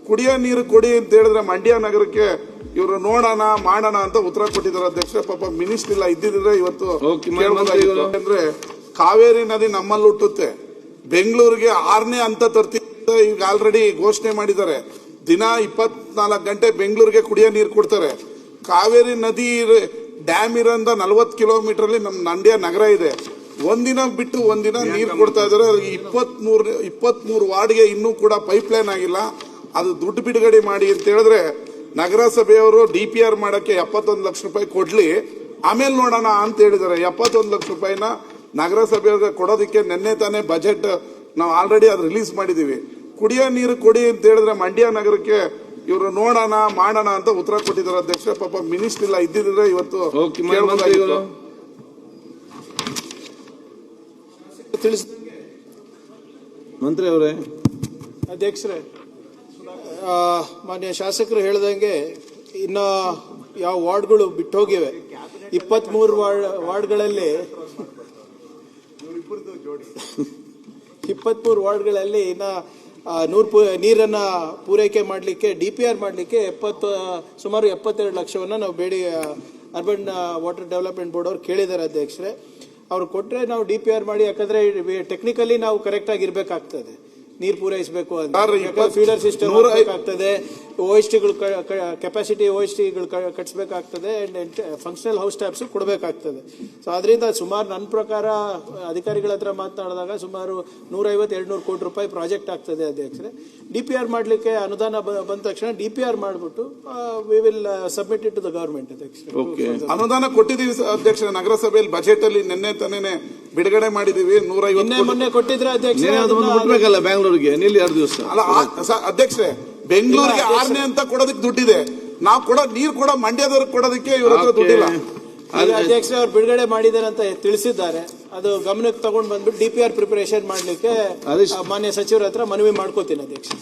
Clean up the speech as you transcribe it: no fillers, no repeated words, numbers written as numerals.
ಕುಡಿಯೋ ನೀರು ಕೊಡಿ ಅಂತ ಹೇಳಿದ್ರೆ ಮಂಡ್ಯ ನಗರಕ್ಕೆ ಇವರು ನೋಡೋಣ ಮಾಡೋಣ ಅಂತ ಉತ್ತರ ಕೊಟ್ಟಿದ್ದಾರೆ ಅಧ್ಯಕ್ಷ. ಪಾಪ ಮಿನಿಸ್ಟರ್ ಇಲ್ಲ, ಇದ್ದಿದ್ರೆ ಇವತ್ತು ಅಂದ್ರೆ ಕಾವೇರಿ ನದಿ ನಮ್ಮಲ್ಲಿ ಹುಟ್ಟುತ್ತೆ, ಬೆಂಗಳೂರಿಗೆ 6ನೇ ಹಂತ ತರ್ತೀವಿ ಈಗ ಆಲ್ರೆಡಿ ಘೋಷಣೆ ಮಾಡಿದ್ದಾರೆ. ದಿನ 24 ಗಂಟೆ ಬೆಂಗಳೂರಿಗೆ ಕುಡಿಯೋ ನೀರು ಕೊಡ್ತಾರೆ. ಕಾವೇರಿ ನದಿ ಡ್ಯಾಮ್ ಇರೋಂದ 40 ಕಿಲೋಮೀಟರ್ ಅಲ್ಲಿ ನಮ್ಮ ಮಂಡ್ಯ ನಗರ ಇದೆ. ಒಂದಿನ ಬಿಟ್ಟು ಒಂದಿನ ನೀರು ಕೊಡ್ತಾ ಇದಾರೆ. 23 ವಾರ್ಡ್ಗೆ ಇನ್ನೂ ಕೂಡ ಪೈಪ್ ಲೈನ್ ಆಗಿಲ್ಲ. ಅದು ದುಡ್ಡು ಬಿಡುಗಡೆ ಮಾಡಿ ಅಂತ ಹೇಳಿದ್ರೆ ನಗರಸಭೆಯವರು DPR ಮಾಡಕ್ಕೆ 71 ಲಕ್ಷ ರೂಪಾಯಿ ಕೊಡ್ಲಿ, ಆಮೇಲೆ ನೋಡೋಣ ಅಂತ ಹೇಳಿದ್ದಾರೆ. 71 ಲಕ್ಷ ರೂಪಾಯಿನ ನಗರಸಭೆಯವ್ರಿಗೆ ಕೊಡೋದಕ್ಕೆ ನಿನ್ನೆ ತಾನೇ ಬಜೆಟ್ ನಾವು ಆಲ್ರೆಡಿ ಅದು ರಿಲೀಸ್ ಮಾಡಿದೀವಿ. ಕುಡಿಯೋ ನೀರು ಕೊಡಿ ಅಂತ ಹೇಳಿದ್ರೆ ಮಂಡ್ಯ ನಗರಕ್ಕೆ ಇವರು ನೋಡೋಣ ಮಾಡೋಣ ಅಂತ ಉತ್ತರ ಕೊಟ್ಟಿದ್ದಾರೆ ಅಧ್ಯಕ್ಷ. ಪಾಪ ಮಿನಿಸ್ಟರ್ ಇಲ್ಲ, ಇದ್ದಿದ್ರೆ ಇವತ್ತು ಮಂತ್ರಿ ಅವರೇ. ಅಧ್ಯಕ್ಷರೇ, ಮಾನ್ಯ ಶಾಸಕರು ಹೇಳ್ದಂಗೆ ಇನ್ನ ಯಾವ ವಾರ್ಡ್ಗಳು ಬಿಟ್ಟು ಹೋಗಿವೆ. 23 ವಾರ್ಡ್ಗಳಲ್ಲಿ 23 ವಾರ್ಡ್ಗಳಲ್ಲಿ ಇನ್ನ ನೀರನ್ನ ಪೂರೈಕೆ ಮಾಡಲಿಕ್ಕೆ DPR ಮಾಡಲಿಕ್ಕೆ ಸುಮಾರು 72 ಲಕ್ಷವನ್ನ ನಾವು ಅರ್ಬನ್ ವಾಟರ್ ಡೆವಲಪ್ಮೆಂಟ್ ಬೋರ್ಡ್ ಅವ್ರು ಕೇಳಿದ್ದಾರೆ ಅಧ್ಯಕ್ಷರೇ. ಅವ್ರು ಕೊಟ್ರೆ ನಾವು DPR ಮಾಡಿ, ಯಾಕಂದ್ರೆ ಟೆಕ್ನಿಕಲಿ ನಾವು ಕರೆಕ್ಟ್ ಆಗಿ ಇರ್ಬೇಕಾಗ್ತದೆ. ನೀರು ಪೂರೈಸಬೇಕು ಅಂತ ಫೀಡರ್ ಸಿಸ್ಟಮ್ ಆಗ್ತದೆ, OSTಗಳು ಕೆಪಾಸಿಟಿ OSTಗಳು ಕಟ್ಸ್ಬೇಕಾಗ್ತದೆ, ಅಂಡ್ ಫಂಕ್ಷನಲ್ ಹೌಸ್ ಟ್ಯಾಪ್ಸ್ ಕೊಡಬೇಕಾಗ್ತದೆ. ಸೊ ಅದರಿಂದ ಸುಮಾರು ನನ್ನ ಪ್ರಕಾರ ಅಧಿಕಾರಿಗಳ ಹತ್ರ ಮಾತನಾಡಿದಾಗ ಸುಮಾರು 150-200 ಕೋಟಿ ರೂಪಾಯಿ ಪ್ರಾಜೆಕ್ಟ್ ಆಗ್ತದೆ ಅಧ್ಯಕ್ಷರೇ. DPR ಮಾಡಲಿಕ್ಕೆ ಅನುದಾನ ಬಂದ ತಕ್ಷಣ DPR ಮಾಡಿಬಿಟ್ಟು we will submit it to the government ಅಧ್ಯಕ್ಷರೇ. ಅನುದಾನ ಕೊಟ್ಟಿದ್ದೀವಿ ಅಧ್ಯಕ್ಷರೇ, ನಗರಸಭೆಯಲ್ಲಿ ಬಜೆಟ್ ಅಲ್ಲಿ ನಿನ್ನೆ ತಾನೇ ಬಿಡುಗಡೆ ಮಾಡಿದೀವಿ. 150 ಮೊನ್ನೆ ಕೊಟ್ಟಿದ್ರೆ ಅಧ್ಯಕ್ಷರೇ, ಬೆಂಗಳೂರಿಗೆ ನಿಲ್ಲಿ 2 ದಿವಸ ಅಲ್ಲ ಅಧ್ಯಕ್ಷರೇ, ಬೆಂಗಳೂರಿಗೆ 6ನೇ ಅಂತ ಕೊಡೋದಕ್ಕೆ ದುಡ್ಡಿದೆ. ನಾವು ನೀರು ಕೂಡ ಮಂಡ್ಯದವ್ರಿಗೆ ಕೊಡೋದಕ್ಕೆ ಇವ್ರ ಹತ್ರ ದುಡ್ಡಿಲ್ಲ. ಅಧ್ಯಕ್ಷರೇ, ಅವ್ರು ಬಿಡುಗಡೆ ಮಾಡಿದ್ದಾರೆ ಅಂತ ತಿಳಿಸಿದ್ದಾರೆ. ಅದು ಗಮನಕ್ಕೆ ತಗೊಂಡು ಬಂದ್ಬಿಟ್ಟು DPR ಪ್ರಿಪರೇಷನ್ ಮಾಡ್ಲಿಕ್ಕೆ ಮಾನ್ಯ ಸಚಿವರ ಹತ್ರ ಮನವಿ ಮಾಡ್ಕೋತೀನಿ ಅಧ್ಯಕ್ಷ.